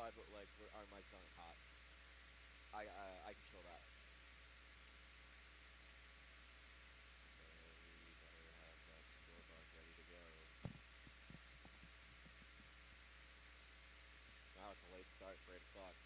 odd, like our mics aren't hot. I control that. So we better have that scoreboard ready to go. Wow, it's a late start for 8 o'clock.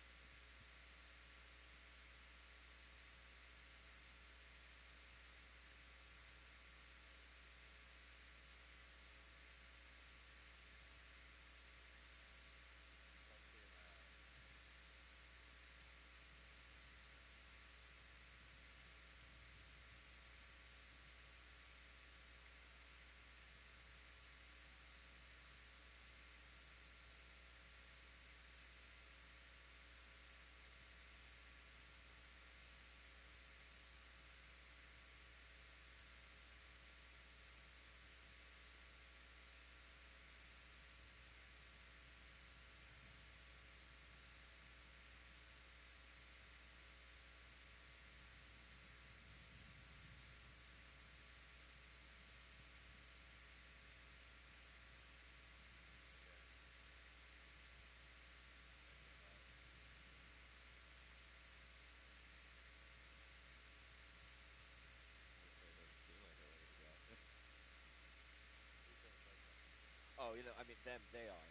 Oh, I mean them. They are.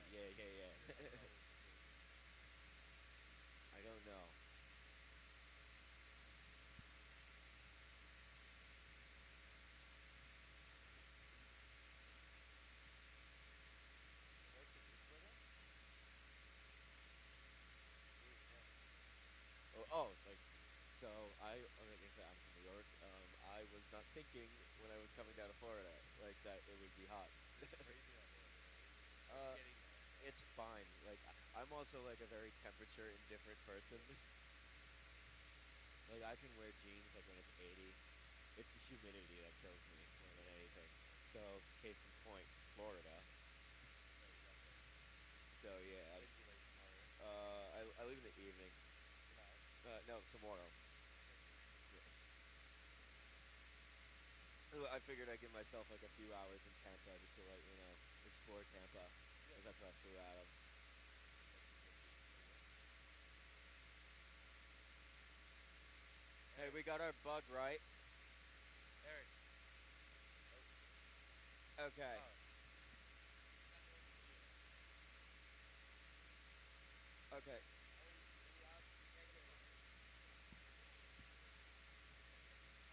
Yeah, yeah, yeah. I don't know. Like, so like I said, I'm from New York. I was not thinking when I was coming down to Florida, like that it would be hot. uh, it's fine. Like I'm also like a very temperature indifferent person. Like I can wear jeans like when it's 80. It's the humidity that kills me more than anything. So case in point, Florida. So yeah, I leave in the evening. No, tomorrow. I figured I'd give myself like a few hours in Tampa just to like explore Tampa. 'Cause that's what I flew out of. Hey, we got our bug right. Okay. Okay.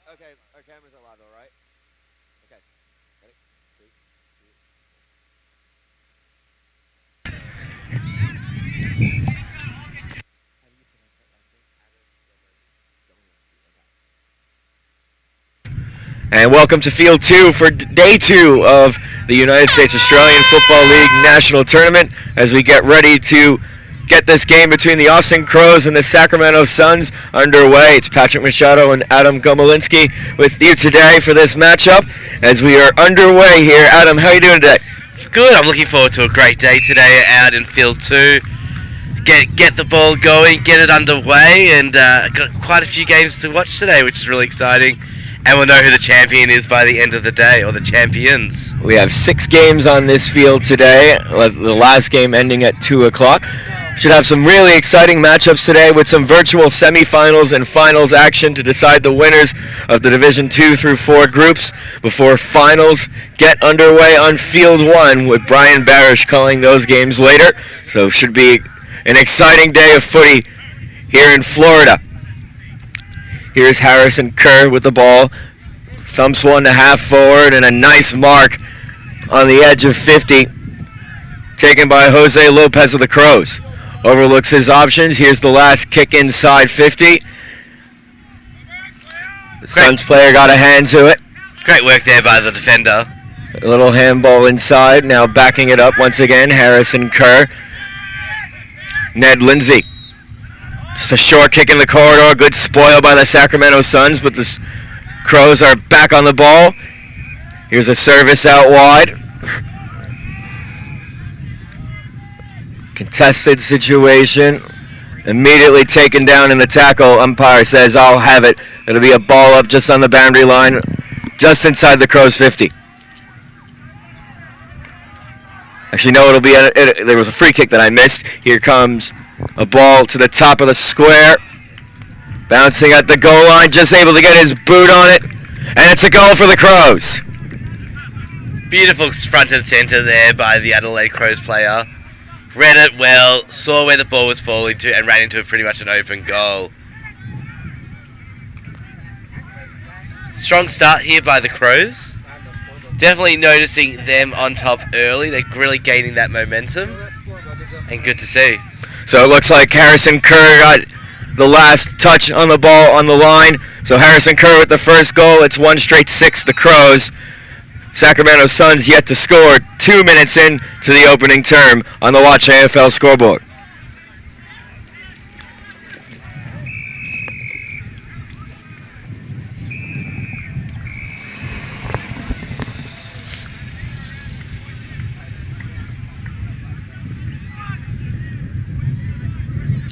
Okay. Our cameras are live, all right. Okay. Ready? Three, two. How do you pronounce that last name? And welcome to Field 2 for Day 2 of the United States Australian Football League National Tournament as we get ready to get this game between the Austin Crows and the Sacramento Suns underway. It's Patrick Machado and Adam Gomolinski with you today for this matchup as we are underway here. Adam, how are you doing today? Good. I'm looking forward to a great day today out in Field 2. Get the ball going, get it underway, and got quite a few games to watch today, which is really exciting. And we'll know who the champion is by the end of the day, or the champions. We have 6 games on this field today, the last game ending at 2 o'clock. Should have some really exciting matchups today with some virtual semifinals and finals action to decide the winners of the Division 2 through 4 groups before finals get underway on Field 1 with Brian Barish calling those games later. So should be an exciting day of footy here in Florida. Here's Harrison Kerr with the ball. Thumps one to half forward and a nice mark on the edge of 50. Taken by Jose Lopez of the Crows. Overlooks his options. Here's the last kick inside 50. The Suns player got a hand to it. Great work there by the defender. A little handball inside. Now backing it up once again. Harrison Kerr. Ned Lindsay. Just a short kick in the corridor. Good spoil by the Sacramento Suns, but the Crows are back on the ball. Here's a service out wide. Contested situation. Immediately taken down in the tackle. Umpire says, I'll have it. It'll be a ball up just on the boundary line, just inside the Crows' 50. Actually, no, it'll be there was a free kick that I missed. Here comes a ball to the top of the square. Bouncing at the goal line, just able to get his boot on it. And it's a goal for the Crows. Beautiful front and centre there by the Adelaide Crows player. Read it well, saw where the ball was falling to, and ran into pretty much an open goal. Strong start here by the Crows. Definitely noticing them on top early. They're really gaining that momentum. And good to see. So it looks like Harrison Kerr got the last touch on the ball on the line. So Harrison Kerr with the first goal. It's 1-6, the Crows. Sacramento Suns yet to score 2 minutes in to the opening term on the Watch AFL scoreboard.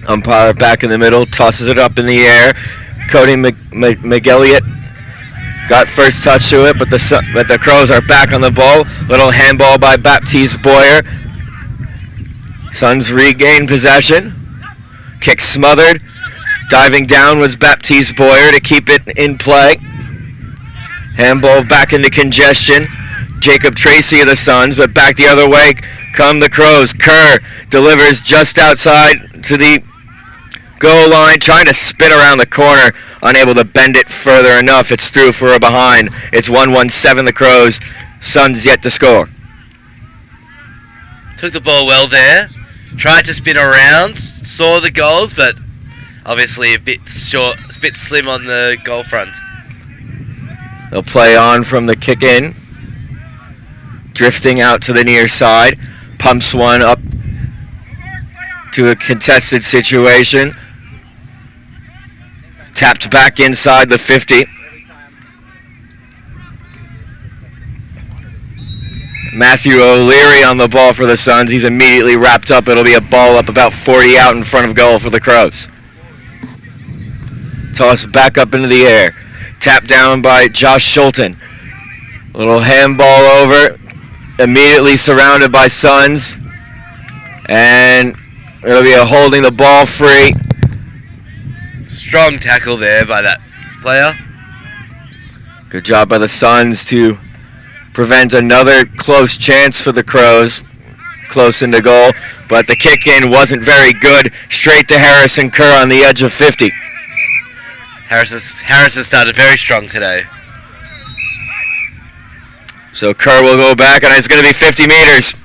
Umpire back in the middle, tosses it up in the air. Cody McElliott got first touch to it, but the Crows are back on the ball. Little handball by Baptiste Boyer. Suns regain possession. Kick smothered. Diving down was Baptiste Boyer to keep it in play. Handball back into congestion. Jacob Tracy of the Suns, but back the other way come the Crows. Kerr delivers just outside to the goal line, trying to spin around the corner, unable to bend it further enough. It's through for a behind. It's 1-7 the Crows. Suns yet to score. Took the ball well there. Tried to spin around. Saw the goals, but obviously a bit short, a bit slim on the goal front. They'll play on from the kick in. Drifting out to the near side. Pumps one up to a contested situation. Tapped back inside the 50. Matthew O'Leary on the ball for the Suns. He's immediately wrapped up. It'll be a ball up about 40 out in front of goal for the Crows. Toss back up into the air. Tapped down by Josh Schulten. Little handball over. Immediately surrounded by Suns. And it'll be a holding the ball free. Strong tackle there by that player. Good job by the Suns to prevent another close chance for the Crows. Close into goal, but the kick in wasn't very good. Straight to Harrison Kerr on the edge of 50. Harrison started very strong today. So Kerr will go back, and it's going to be 50 meters.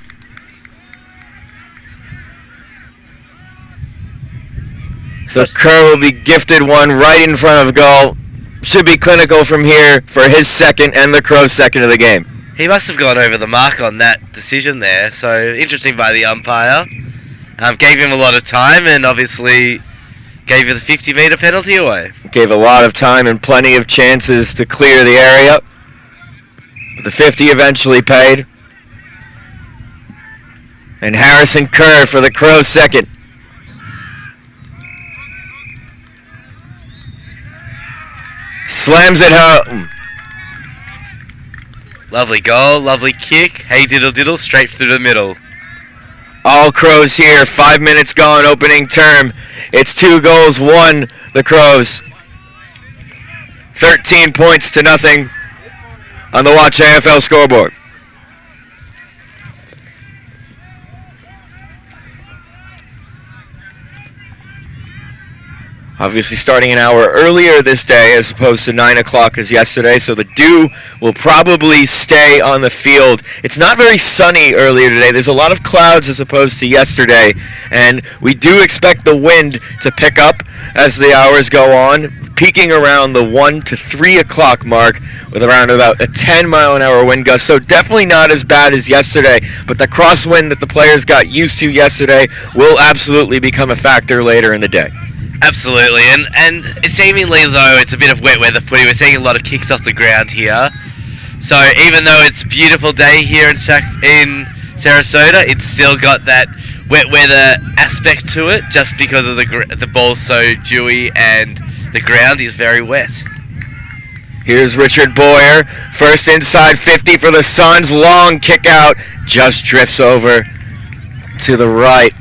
So Kerr will be gifted one right in front of goal. Should be clinical from here for his second and the Crows' second of the game. He must have gone over the mark on that decision there. So interesting by the umpire. Gave him a lot of time and obviously gave the 50-meter penalty away. Gave a lot of time and plenty of chances to clear the area. But the 50 eventually paid. And Harrison Kerr for the Crows' second. Slams it home. Lovely goal, lovely kick. Hey diddle diddle, straight through the middle. All Crows here, 5 minutes gone, opening term. It's 2-1, the Crows. 13 points to nothing on the Watch AFL scoreboard. Obviously starting an hour earlier this day as opposed to 9 o'clock as yesterday, so the dew will probably stay on the field. It's not very sunny earlier today. There's a lot of clouds as opposed to yesterday, and we do expect the wind to pick up as the hours go on, peaking around the 1 to 3 o'clock mark with around about a 10-mile-an-hour wind gust, so definitely not as bad as yesterday, but the crosswind that the players got used to yesterday will absolutely become a factor later in the day. Absolutely, and seemingly though it's a bit of wet weather footy, we're seeing a lot of kicks off the ground here. So even though it's a beautiful day here in Sarasota, it's still got that wet weather aspect to it, just because of the ball's so dewy and the ground is very wet. Here's Richard Boyer. First inside 50 for the Suns. Long kick out. Just drifts over to the right.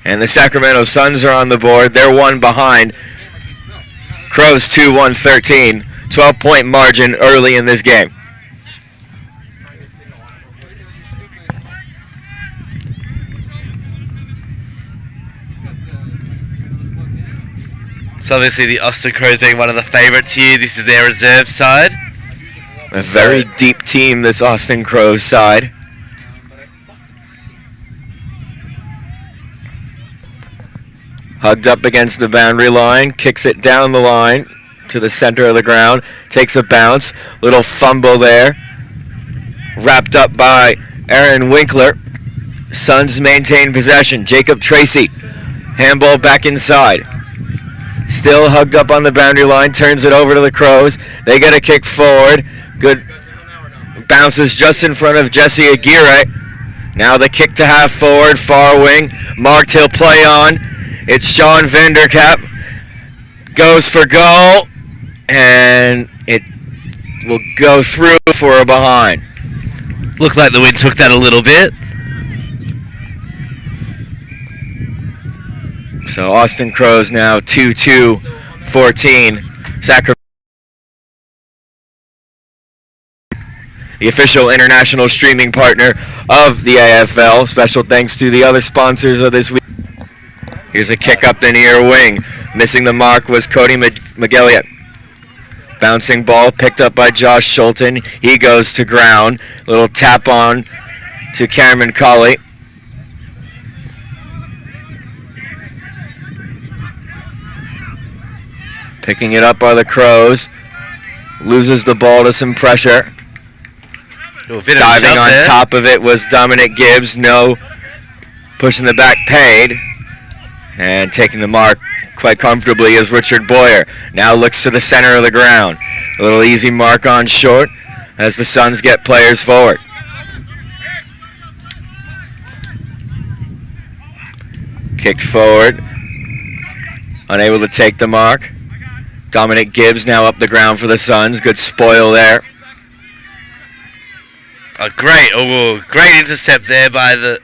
And the Sacramento Suns are on the board. They're one behind. Crows 2-1-13. 12-point margin early in this game. So obviously the Austin Crows being one of the favourites here. This is their reserve side. A very deep team, this Austin Crows side. Hugged up against the boundary line, kicks it down the line to the center of the ground, takes a bounce, little fumble there. Wrapped up by Aaron Winkler. Suns maintain possession. Jacob Tracy, handball back inside. Still hugged up on the boundary line, turns it over to the Crows. They get a kick forward. Good bounces just in front of Jesse Aguirre. Now the kick to half forward, far wing. Marked, he'll play on. It's Sean Vanderkap. Goes for goal. And it will go through for a behind. Looked like the wind took that a little bit. So Austin Crows now 2-2-14. Sacramento. The official international streaming partner of the AFL. Special thanks to the other sponsors of this week. Here's a kick up the near wing. Missing the mark was Cody McGilliot. Bouncing ball picked up by Josh Schulten. He goes to ground. Little tap on to Cameron Colley. Picking it up are the Crows. Loses the ball to some pressure. Diving on top of it was Dominic Gibbs. No. Pushing the back paid. And taking the mark quite comfortably is Richard Boyer. Now looks to the center of the ground. A little easy mark on short as the Suns get players forward. Kicked forward. Unable to take the mark. Dominic Gibbs now up the ground for the Suns. Good spoil there. A great intercept there by the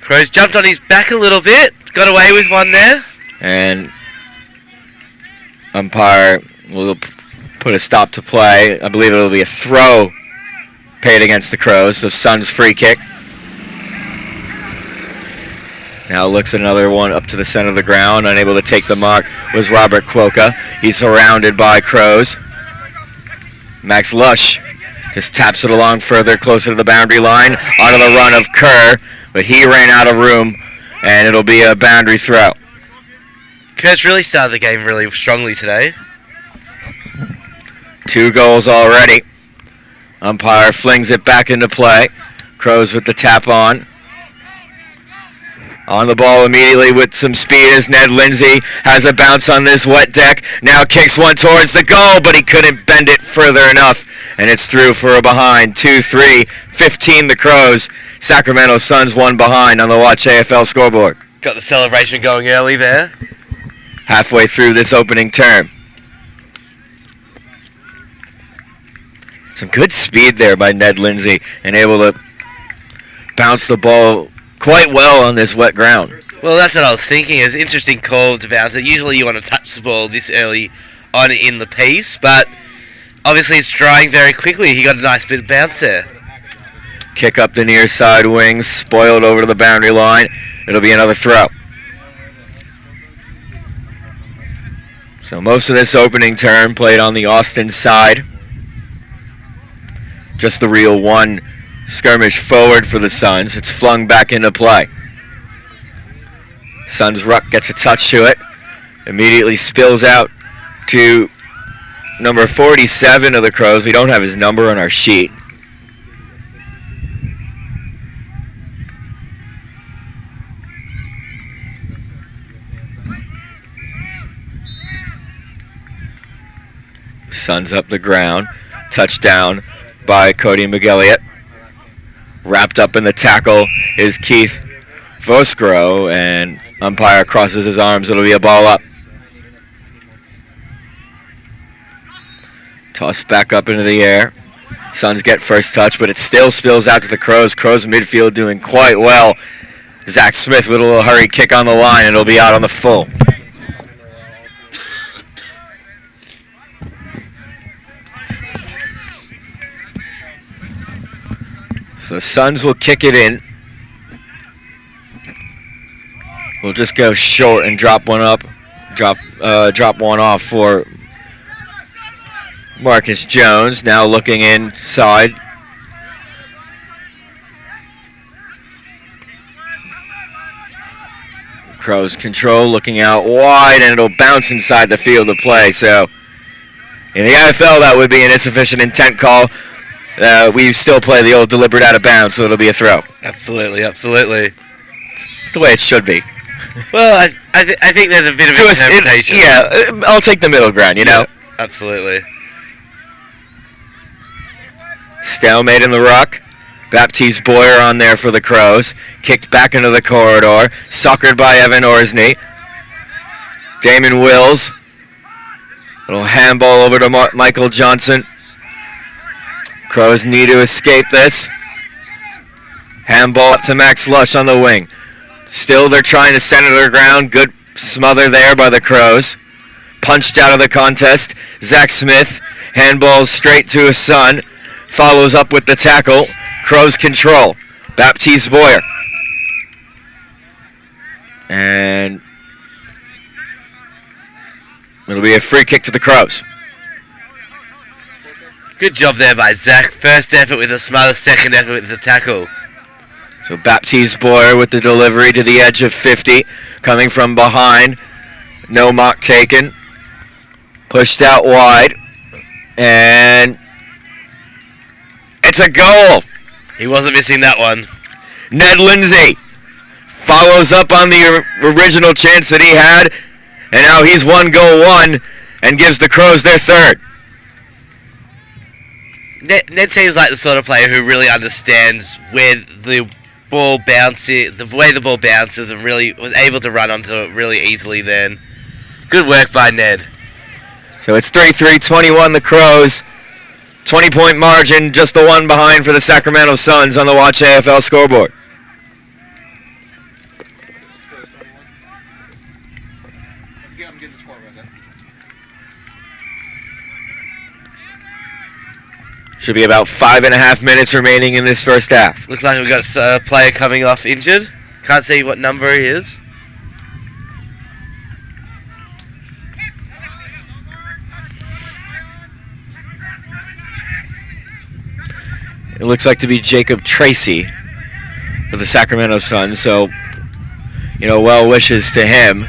Crows. Jumped on his back a little bit. Got away with one there. And umpire will put a stop to play. I believe it'll be a throw paid against the Crows. So Suns free kick. Now looks at another one up to the center of the ground. Unable to take the mark was Robert Quokka. He's surrounded by Crows. Max Lush just taps it along further, closer to the boundary line. Onto the run of Kerr, but he ran out of room, and it'll be a boundary throw. Kerr's really started the game really strongly today. 2 goals already. Umpire flings it back into play. Crows with the tap on. On the ball immediately with some speed as Ned Lindsay has a bounce on this wet deck. Now kicks one towards the goal, but he couldn't bend it further enough. And it's through for a behind. 2-3, 15 the Crows. Sacramento Suns 1 behind on the Watch AFL scoreboard. Got the celebration going early there. Halfway through this opening term. Some good speed there by Ned Lindsay and able to bounce the ball quite well on this wet ground. Well, that's what I was thinking. It's an interesting call to bounce it. Usually you want to touch the ball this early on in the piece, but obviously it's drying very quickly. He got a nice bit of bounce there. Kick up the near side wing, spoiled over to the boundary line. It'll be another throw. So most of this opening term played on the Austin side. Just the real one skirmish forward for the Suns. It's flung back into play. Suns ruck gets a touch to it. Immediately spills out to number 47 of the Crows. We don't have his number on our sheet. Suns up the ground. Touchdown by Cody McGilliot. Wrapped up in the tackle is Keith Vosgro, and umpire crosses his arms. It'll be a ball up. Toss back up into the air. Suns get first touch, but it still spills out to the Crows. Crows midfield doing quite well. Zach Smith with a little hurried kick on the line, and it'll be out on the full. So the Suns will kick it in. We'll just go short and drop one up. Drop one off for Marcus Jones. Now looking inside. Crows control, looking out wide, and it'll bounce inside the field of play. So in the AFL, that would be an insufficient intent call. We still play the old deliberate out of bounds, so it'll be a throw. Absolutely, absolutely. It's the way it should be. Well, I think there's a bit of interpretation. I'll take the middle ground, you know? Yeah, absolutely. Stalemate in the ruck. Baptiste Boyer on there for the Crows. Kicked back into the corridor. Suckered by Evan Orsney. Damon Wills. Little handball over to Michael Johnson. Crows need to escape this. Handball up to Max Lush on the wing. Still they're trying to center their ground. Good smother there by the Crows. Punched out of the contest. Zach Smith. Handball straight to his son. Follows up with the tackle. Crows control. Baptiste Boyer. And it'll be a free kick to the Crows. Good job there by Zach. First effort with a smother, second effort with the tackle. So Baptiste Boyer with the delivery to the edge of 50. Coming from behind. No mock taken. Pushed out wide. And it's a goal. He wasn't missing that one. Ned Lindsay follows up on the original chance that he had. And now he's 1-1 and gives the Crows their third. Ned seems like the sort of player who really understands where the ball bounces, the way the ball bounces, and really was able to run onto it really easily then. Good work by Ned. So it's 3-3-21 the Crows. 20-point margin, just the one behind for the Sacramento Suns on the Watch AFL scoreboard. Should be about 5.5 minutes remaining in this first half. Looks like we've got a player coming off injured. Can't see what number he is. It looks like to be Jacob Tracy of the Sacramento Suns, so, well wishes to him.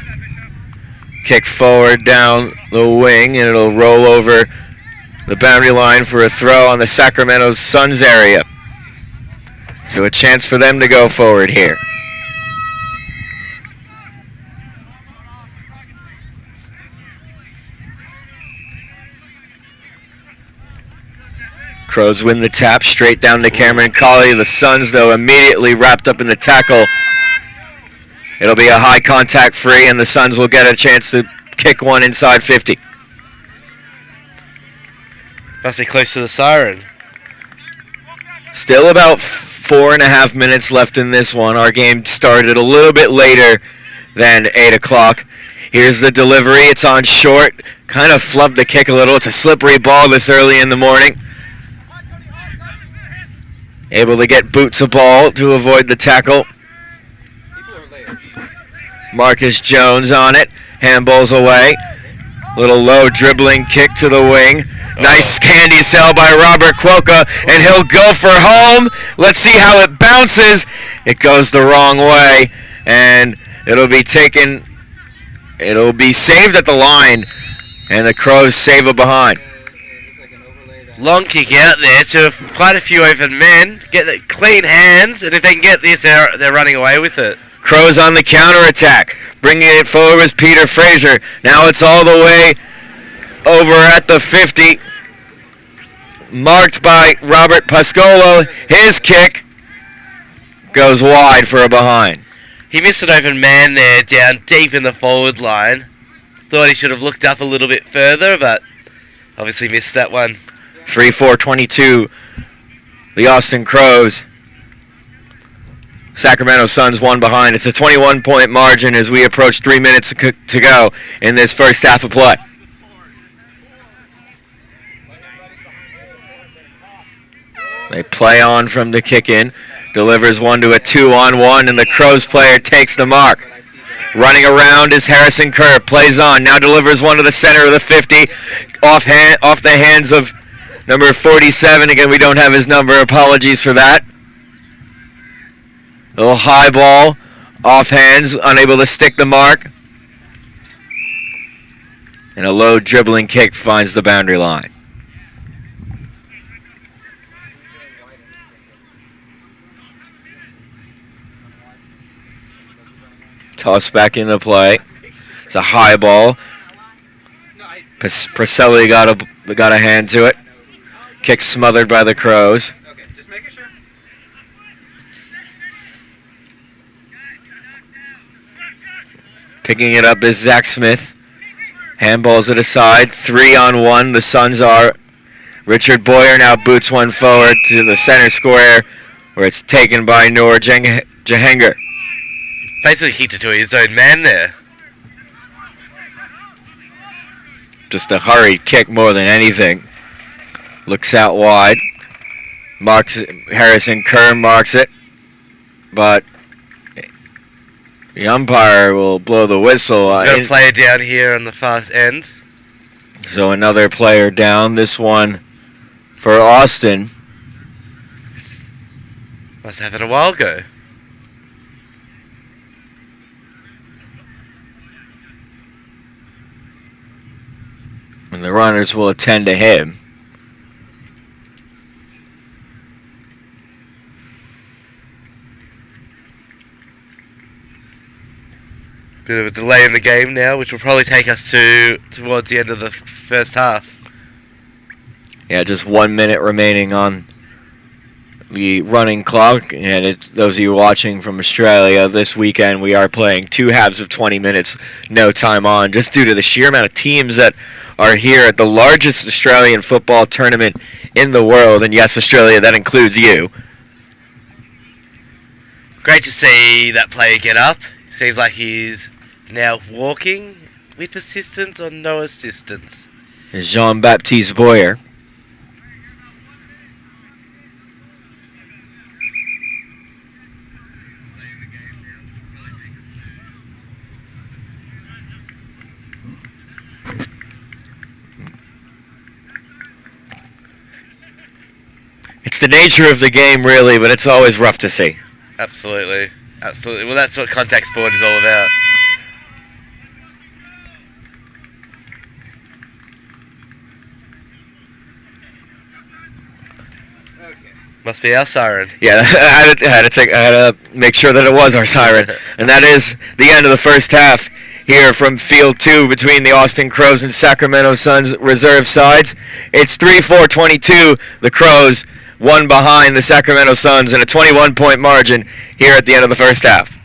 Kick forward down the wing, and it'll roll over the boundary line for a throw on the Sacramento Suns area. So a chance for them to go forward here. Crows win the tap straight down to Cameron Colley. The Suns, though, immediately wrapped up in the tackle. It'll be a high contact free, and the Suns will get a chance to kick one inside 50. Must be close to the siren. Still about 4.5 minutes left in this one. Our game started a little bit later than 8 o'clock. Here's the delivery. It's on short. Kind of flubbed the kick a little. It's a slippery ball this early in the morning. Able to get boot to ball to avoid the tackle. Marcus Jones on it. Handballs away. Little low dribbling kick to the wing. Nice candy sell by Robert Quokka, and he'll go for home. Let's see how it bounces. It goes the wrong way, and it'll be saved at the line, and the Crows save it behind. Long kick out there to quite a few open men. Get the clean hands, and if they can get this, they're running away with it. Crows on the counterattack. Bringing it forward was Peter Fraser. Now it's all the way over at the 50. Marked by Robert Pascolo. His kick goes wide for a behind. He missed an open man there down deep in the forward line. Thought he should have looked up a little bit further, but Obviously missed that one. 3-4-22. The Austin Crows. Sacramento Suns one behind. It's a 21-point margin as we approach 3 minutes to go in this first half of play. They play on from the kick in. Delivers one to a 2-on-1, and the Crows player takes the mark. Running around is Harrison Kerr. Plays on. Now delivers one to the center of the 50. Off the hands of number 47. Again, we don't have his number. Apologies for that. A little high ball. Off hands. Unable to stick the mark. And a low dribbling kick finds the boundary line. Toss back into play. It's a high ball. Preselli got a hand to it. Kick smothered by the Crows. Okay, just making sure. Picking it up is Zach Smith. Handballs it aside. 3-on-1. The Suns are. Richard Boyer now boots one forward to the center square where it's taken by Noor Jahanger. Basically kicked it to his own man there. Just a hurried kick more than anything. Looks out wide. Harrison Kerr marks it. But the umpire will blow the whistle. Got a player down here on the far end. So another player down. This one for Austin. Must have happened a while ago. And the runners will attend to him. Bit of a delay in the game now, which will probably take us towards the end of the first half. Yeah, just 1 minute remaining on the running clock. And those of you watching from Australia, this weekend we are playing 2 halves of 20 minutes, no time on, just due to the sheer amount of teams that are here at the largest Australian football tournament in the world. And yes, Australia, that includes you. Great to see that player get up. Seems like he's now walking with assistance or no assistance. Jean-Baptiste Boyer. It's the nature of the game, really, but it's always rough to see. Absolutely. Absolutely. Well, that's what contact sport is all about. Okay. Must be our siren. Yeah, I had to make sure that it was our siren. And that is the end of the first half here from Field 2 between the Austin Crows and Sacramento Suns reserve sides. It's 3-4-22. The Crows one behind the Sacramento Suns in a 21-point margin here at the end of the first half.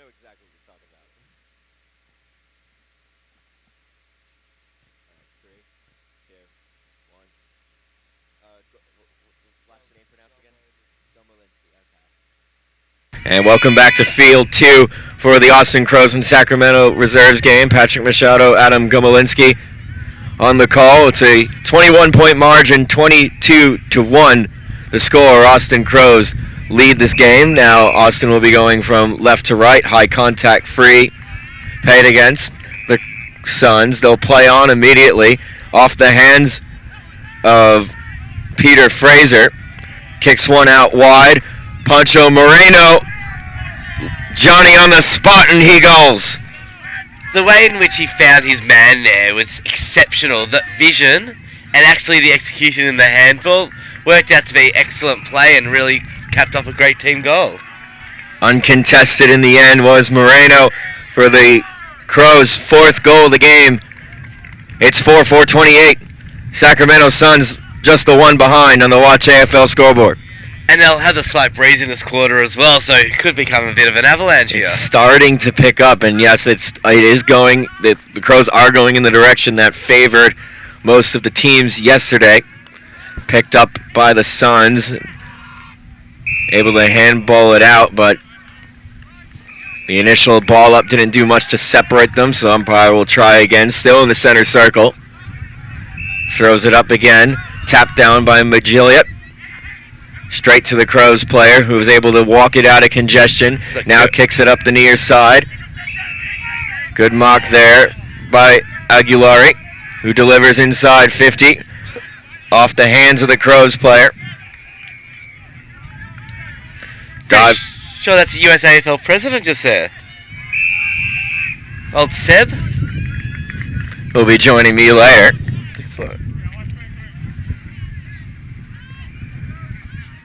know exactly what you're talking about. Alright, 3, 2, 1. Last name pronounced again? Gomolinsky. Okay. And welcome back to Field 2 for the Austin Crows and Sacramento Reserves game. Patrick Machado, Adam Gomolinsky on the call. It's a 21-point margin, 22-1. The score, Austin Crows lead this game. Now Austin will be going from left to right, high contact free, paid against the Suns. They'll play on immediately off the hands of Peter Fraser. Kicks one out wide. Pancho Moreno, Johnny on the spot, and he goes. The way in which he found his man there was exceptional. That vision and actually the execution in the handball worked out to be excellent play and really capped off a great team goal. Uncontested in the end was Moreno for the Crows' fourth goal of the game. It's 4-4-28. Sacramento Suns just the one behind on the Watch AFL scoreboard. And they'll have the slight breeze in this quarter as well, so it could become a bit of an avalanche here. It's starting to pick up, and yes, it is going. The Crows are going in the direction that favored most of the teams yesterday. Picked up by the Suns, able to handball it out, but the initial ball up didn't do much to separate them, so umpire will try again. Still in the center circle. Throws it up again. Tapped down by Magilliot. Straight to the Crows player, who was able to walk it out of congestion. Now kicks it up the near side. Good mark there by Aguilari, who delivers inside 50. Off the hands of the Crows player. Dive. Sure, that's the USAFL president just there. Old Seb. Will be joining me later. Excellent.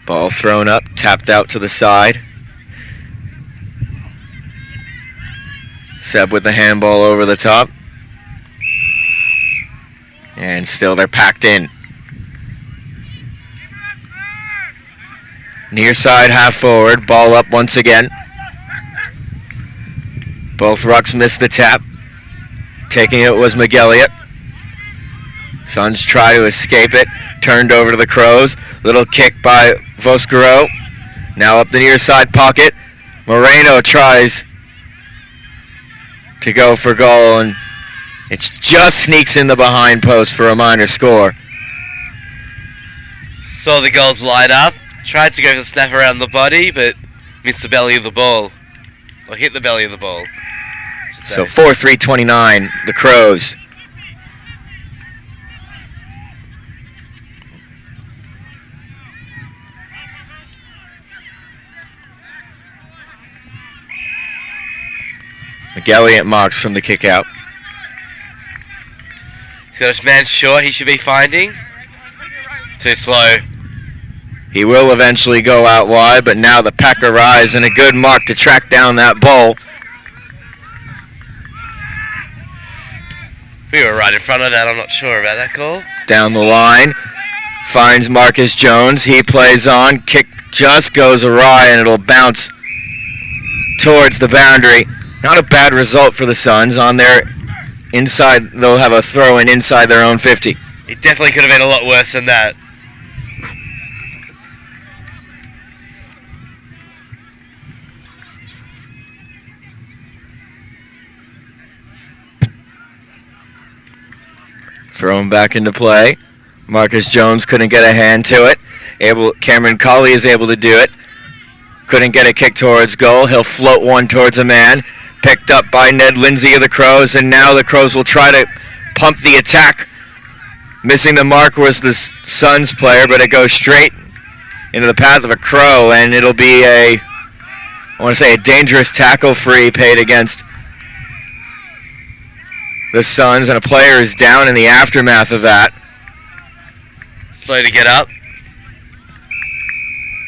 Ball thrown up, tapped out to the side. Seb with the handball over the top. And still they're packed in. Near side, half forward, ball up once again. Both rucks missed the tap. Taking it was McGilliot. Suns try to escape it. Turned over to the Crows. Little kick by Voscaro. Now up the near side pocket. Moreno tries to go for goal, and it just sneaks in the behind post for a minor score. Saw the goals light up. Tried to go for the snap around the body, but missed the belly of the ball. Or hit the belly of the ball. So 4-3-29, the Crows. McGilliot marks from the kick out. He's got his man short, he should be finding. Too slow. He will eventually go out wide, but now the pack arrives, and a good mark to track down that ball. We were right in front of that, I'm not sure about that call. Down the line, finds Marcus Jones. He plays on, kick just goes awry, and it'll bounce towards the boundary. Not a bad result for the Suns. On their inside, they'll have a throw-in inside their own 50. It definitely could have been a lot worse than that. Thrown back into play. Marcus Jones couldn't get a hand to it. Cameron Colley is able to do it. Couldn't get a kick towards goal. He'll float one towards a man. Picked up by Ned Lindsay of the Crows, and now the Crows will try to pump the attack. Missing the mark was the Suns player, but it goes straight into the path of a Crow, and it'll be a dangerous tackle free paid against the Suns, and a player is down in the aftermath of that. Slow to get up.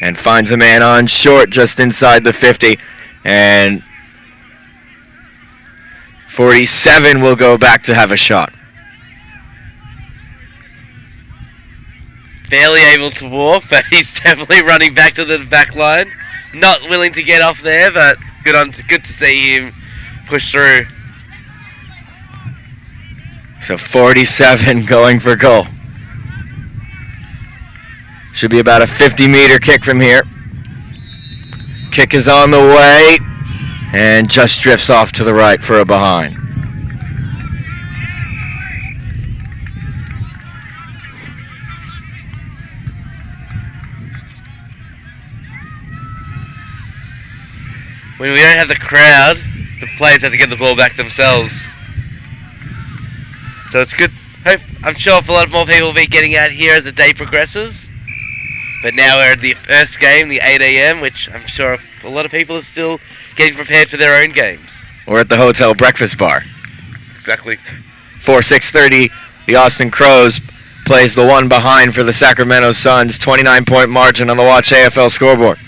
And finds a man on short just inside the 50, and 47 will go back to have a shot. Barely able to walk, but he's definitely running back to the back line. Not willing to get off there, but Good to see him push through. So 47 going for goal. Should be about a 50-meter kick from here. Kick is on the way and just drifts off to the right for a behind. When we don't have the crowd, the players have to get the ball back themselves. So it's good. I'm sure a lot more people will be getting out here as the day progresses. But now we're at the first game, the 8 a.m., which I'm sure a lot of people are still getting prepared for their own games. We're at the hotel breakfast bar. Exactly. For 6:30, the Austin Crows plays the one behind for the Sacramento Suns. 29-point margin on the Watch AFL scoreboard.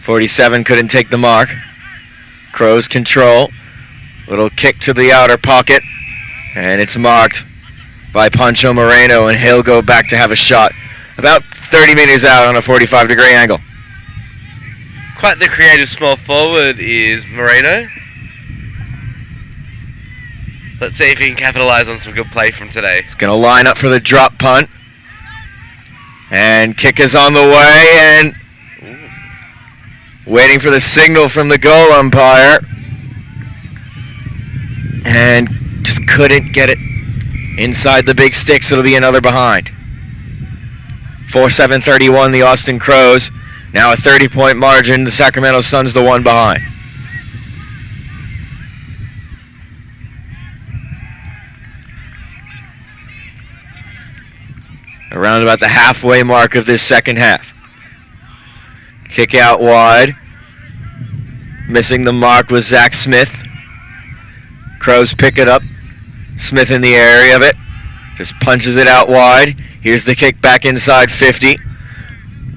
47 couldn't take the mark. Crows control. Little kick to the outer pocket. And it's marked by Pancho Moreno, and he'll go back to have a shot. About 30 meters out on a 45-degree angle. Quite the creative small forward is Moreno. Let's see if he can capitalize on some good play from today. He's going to line up for the drop punt. And kick is on the way, and waiting for the signal from the goal umpire. And just couldn't get it inside the big sticks. It'll be another behind. 4-7-31, the Austin Crows. Now a 30-point margin. The Sacramento Suns the one behind. Around about the halfway mark of this second half. Kick out wide. Missing the mark was Zach Smith. Crows pick it up. Smith in the area of it. Just punches it out wide. Here's the kick back inside 50.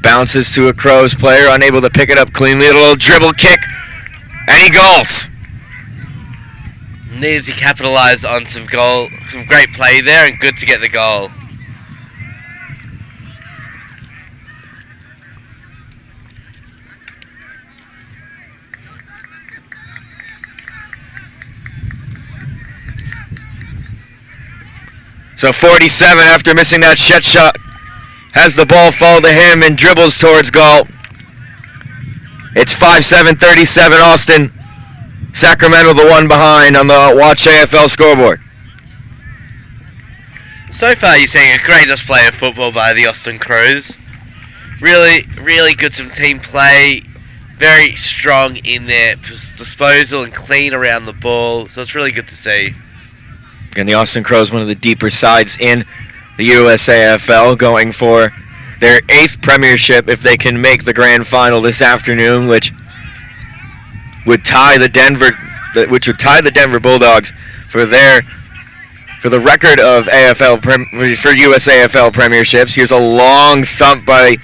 Bounces to a Crows player, unable to pick it up cleanly. A little dribble kick, and he goals. Needs to capitalize on some great play there, and good to get the goal. So 47, after missing that shot, has the ball fall to him and dribbles towards goal. It's 5-7-37 Austin. Sacramento the one behind on the Watch AFL scoreboard. So far you're seeing a great display of football by the Austin Crows. Really, really good some team play. Very strong in their disposal and clean around the ball. So it's really good to see. And the Austin Crows, one of the deeper sides in the USAFL, going for their 8th premiership if they can make the grand final this afternoon, which would tie the Denver Bulldogs for the record of for USAFL premierships. Here's a long thump by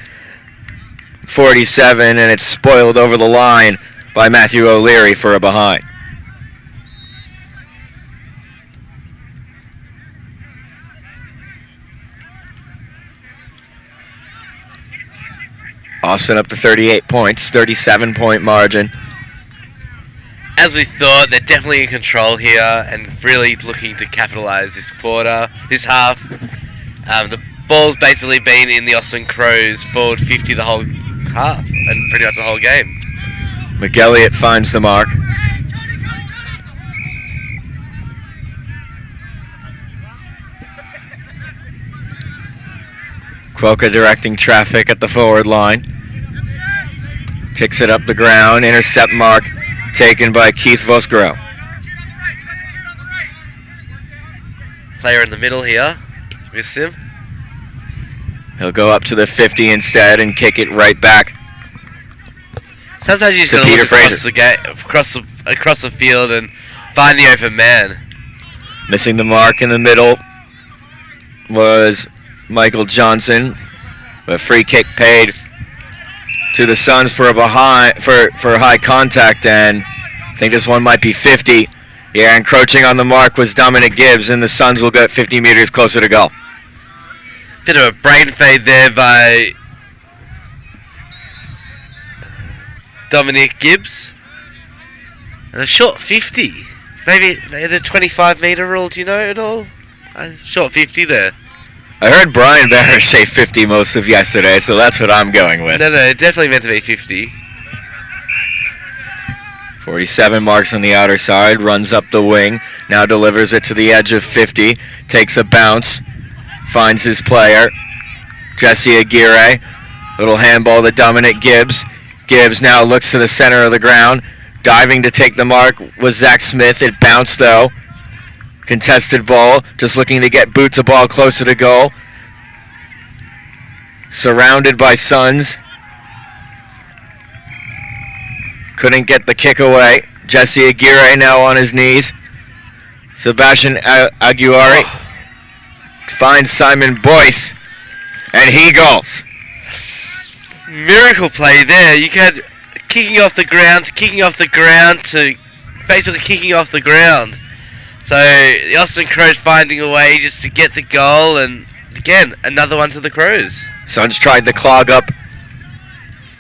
47, and it's spoiled over the line by Matthew O'Leary for a behind. Austin up to 38 points, 37-point margin. As we thought, they're definitely in control here and really looking to capitalize this half. The ball's basically been in the Austin Crows forward 50 the whole half and pretty much the whole game. McElliott finds the mark. Quokka directing traffic at the forward line. Kicks it up the ground. Intercept mark taken by Keith Vosgro. Player in the middle here with him. He'll go up to the 50 instead and kick it right back. Sometimes you just got to look across the field and find the open man. Missing the mark in the middle was Michael Johnson. A free kick paid to the Suns for a high contact, and I think this one might be 50. Yeah, encroaching on the mark was Dominic Gibbs, and the Suns will get 50 meters closer to goal. Bit of a brain fade there by Dominic Gibbs. And a short 50. Maybe the 25-meter rule, do you know at all? Short 50 there. I heard Brian Barish say 50 most of yesterday, so that's what I'm going with. No, definitely meant to be 50. 47 marks on the outer side, runs up the wing, now delivers it to the edge of 50, takes a bounce, finds his player, Jesse Aguirre, little handball to Dominic Gibbs. Gibbs now looks to the center of the ground, diving to take the mark was Zach Smith. It bounced though. Contested ball, just looking to get boot to ball closer to goal. Surrounded by Suns. Couldn't get the kick away. Jesse Aguirre now on his knees. Sebastian Aguirre finds Simon Boyce, and he goals. Miracle play there. You had kicking off the ground to basically kicking off the ground. So the Austin Crows finding a way just to get the goal, and again, another one to the Crows. Suns tried to clog up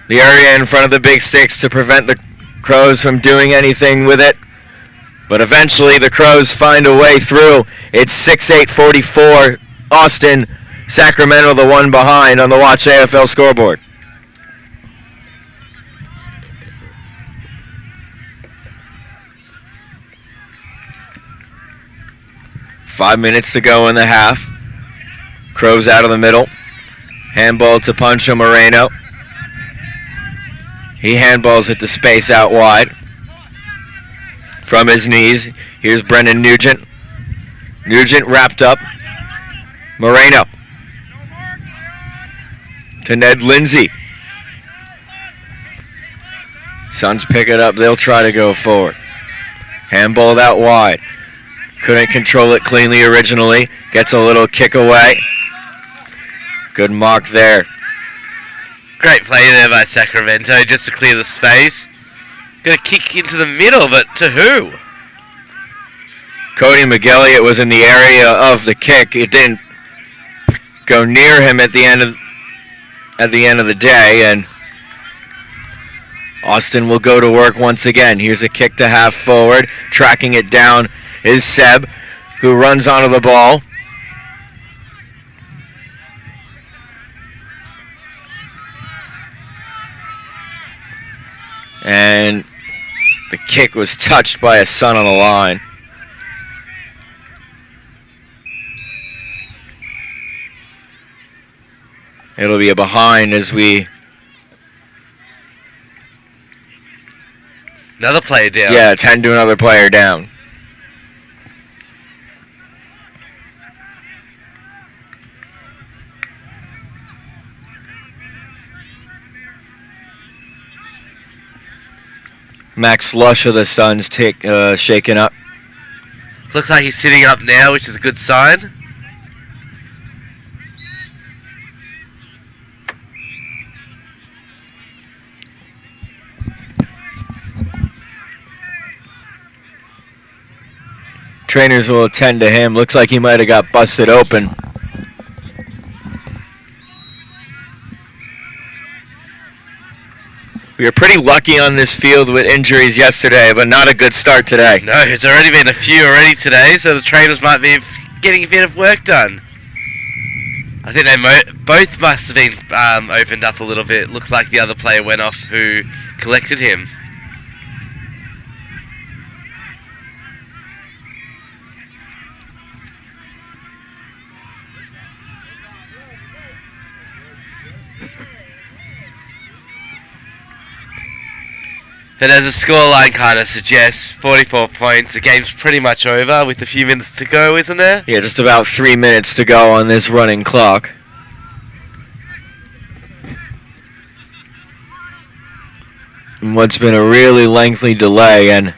the area in front of the big sticks to prevent the Crows from doing anything with it. But eventually the Crows find a way through. It's 6-8-44. Austin, Sacramento the one behind on the Watch AFL scoreboard. Five minutes to go in the half. Crows out of the middle. Handball to Pancho Moreno. He handballs it to space out wide. From his knees, here's Brendan Nugent. Nugent wrapped up. Moreno. To Ned Lindsay. Suns pick it up. They'll try to go forward. Handballed out wide. Couldn't control it cleanly originally. Gets a little kick away. Good mark there. Great play there by Sacramento just to clear the space. Going to kick into the middle, but to who? Cody McGilliot was in the area of the kick. It didn't go near him at the end of the day, and Austin will go to work once again. Here's a kick to half forward. Tracking it down is Seb, who runs onto the ball. And the kick was touched by a Sun on the line. It'll be a behind as we... Another player down. Yeah, 10 to another player down. Max Lush of the Suns shaken up. Looks like he's sitting up now, which is a good sign. Trainers will attend to him. Looks like he might have got busted open. We were pretty lucky on this field with injuries yesterday, but not a good start today. No, it's already been a few already today, so the trainers might be getting a bit of work done. I think they both must have been opened up a little bit. Looks like the other player went off who collected him. But as the scoreline kind of suggests, 44 points, the game's pretty much over with a few minutes to go, isn't there? Yeah, just about 3 minutes to go on this running clock. And what's been a really lengthy delay, and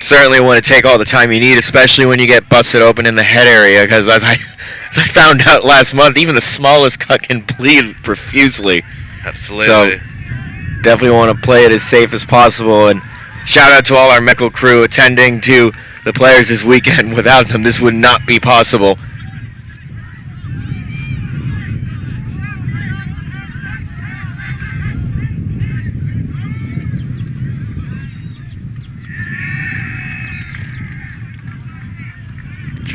certainly want to take all the time you need, especially when you get busted open in the head area, because as I found out last month, even the smallest cut can bleed profusely. Absolutely. So definitely want to play it as safe as possible, and shout out to all our medical crew attending to the players this weekend. Without them, this would not be possible.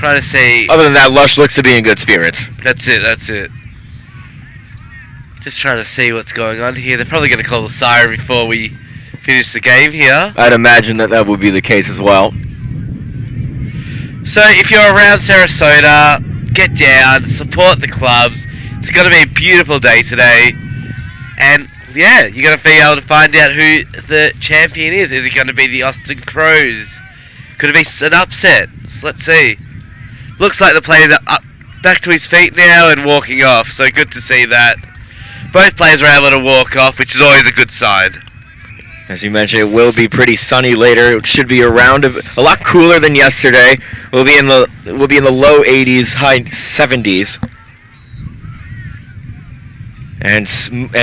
Trying to see. Other than that, Lush looks to be in good spirits. That's it. Just trying to see what's going on here. They're probably going to call the siren before we finish the game here. I'd imagine that would be the case as well. So if you're around Sarasota, get down, support the clubs. It's going to be a beautiful day today. And yeah, you're going to be able to find out who the champion is. Is it going to be the Austin Crows? Could it be an upset? So let's see. Looks like the players are up, back to his feet now and walking off. So good to see that. Both players are able to walk off, which is always a good sign. As you mentioned, it will be pretty sunny later. It should be around a lot cooler than yesterday. We'll be in the low 80s, high 70s, and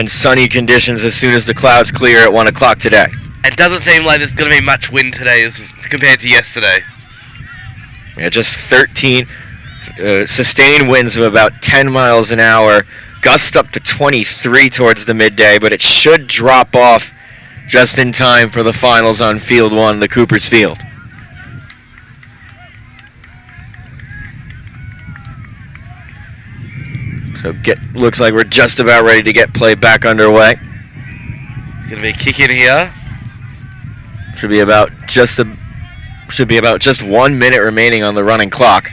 sunny conditions as soon as the clouds clear at 1 o'clock today. It doesn't seem like there's going to be much wind today as compared to yesterday. Yeah, just 13 sustained winds of about 10 miles an hour. Gusts up to 23 towards the midday, but it should drop off just in time for the finals on Field 1, the Coopers Field. So looks like we're just about ready to get play back underway. It's going to be a kick in here. Should be about just 1 minute remaining on the running clock.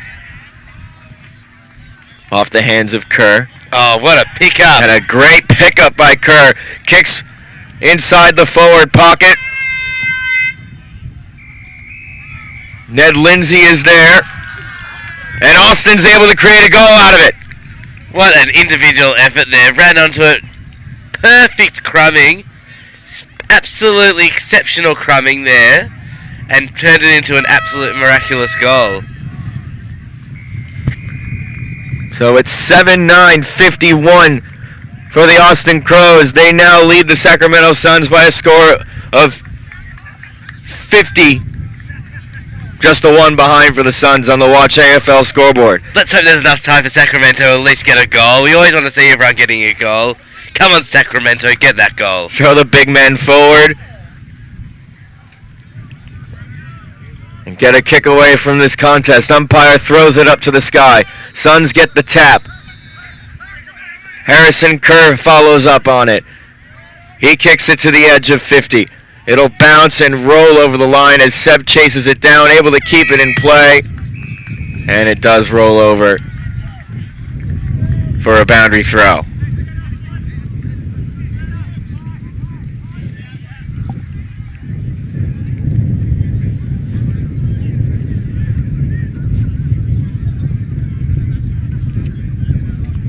Off the hands of Kerr. Oh, what a pickup. And a great pickup by Kerr. Kicks inside the forward pocket. Ned Lindsay is there. And Austin's able to create a goal out of it. What an individual effort there. Ran onto it. Perfect crumbing. Absolutely exceptional crumbing there. And turned it into an absolute miraculous goal. So it's 7-9-51 for the Austin Crows. They now lead the Sacramento Suns by a score of 50. Just a one behind for the Suns on the Watch AFL scoreboard. Let's hope there's enough time for Sacramento to at least get a goal. We always want to see everyone getting a goal. Come on, Sacramento, get that goal. Throw the big men forward. And get a kick away from this contest. Umpire throws it up to the sky. Suns get the tap. Harrison Kerr follows up on it. He kicks it to the edge of 50. It'll bounce and roll over the line as Seb chases it down, able to keep it in play. And it does roll over for a boundary throw.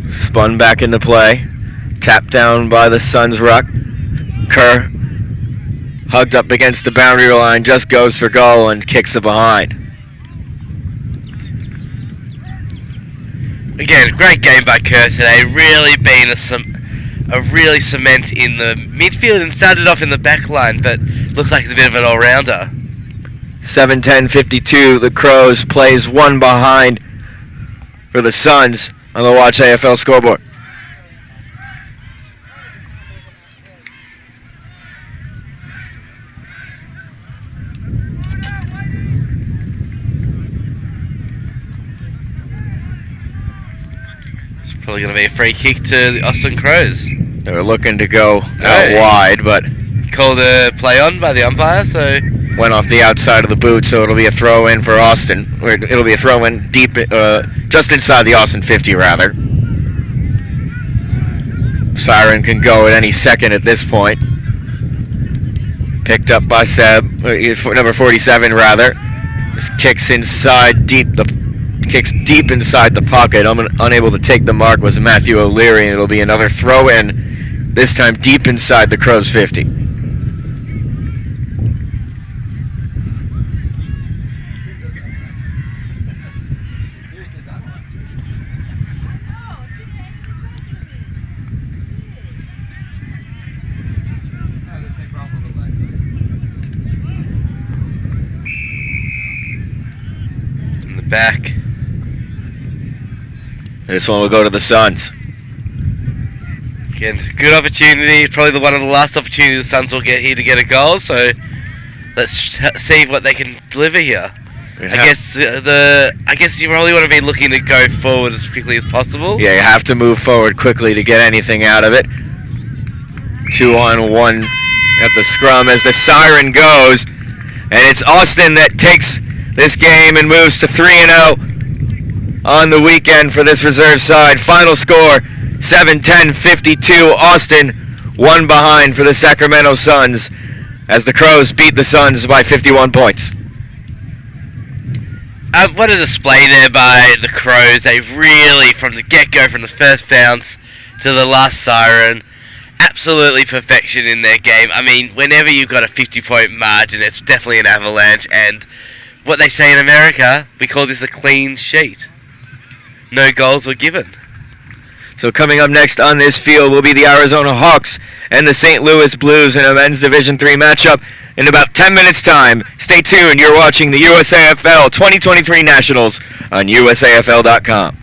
Spun back into play. Tapped down by the Suns ruck. Kerr, hugged up against the boundary line, just goes for goal and kicks it behind. Again, great game by Kerr today. Really been a really cement in the midfield and started off in the back line, but looks like it's a bit of an all-rounder. 7-10-52. The Crows plays one behind for the Suns on the Watch AFL scoreboard. It's probably going to be a free kick to the Austin Crows. They were looking to go out wide, but called a play on by the umpire, so went off the outside of the boot, so it'll be a throw in for Austin. Or it'll be a throw in deep, just inside the Austin 50, rather. Siren can go at any second at this point. Picked up by Seb, number 47, rather. Just kicks inside deep. Kicks deep inside the pocket. Unable to take the mark was Matthew O'Leary, and it'll be another throw in. This time deep inside the Crows 50. Back. This one will go to the Suns. Again, it's a good opportunity. Probably one of the last opportunities the Suns will get here to get a goal. So let's see what they can deliver here. I guess you probably want to be looking to go forward as quickly as possible. Yeah, you have to move forward quickly to get anything out of it. 2-on-1 at the scrum as the siren goes, and it's Austin that takes this game and moves to 3-0 on the weekend for this reserve side. Final score 7-10-52. Austin one behind for the Sacramento Suns as the Crows beat the Suns by 51 points. What a display there by the Crows. They really, from the get-go, from the first bounce to the last siren, absolutely perfection in their game. I mean, whenever you've got a 50-point margin, it's definitely an avalanche, and what they say in America, we call this a clean sheet. No goals were given. So coming up next on this field will be the Arizona Hawks and the St. Louis Blues in a men's Division III matchup in about 10 minutes' time. Stay tuned. You're watching the USAFL 2023 Nationals on USAFL.com.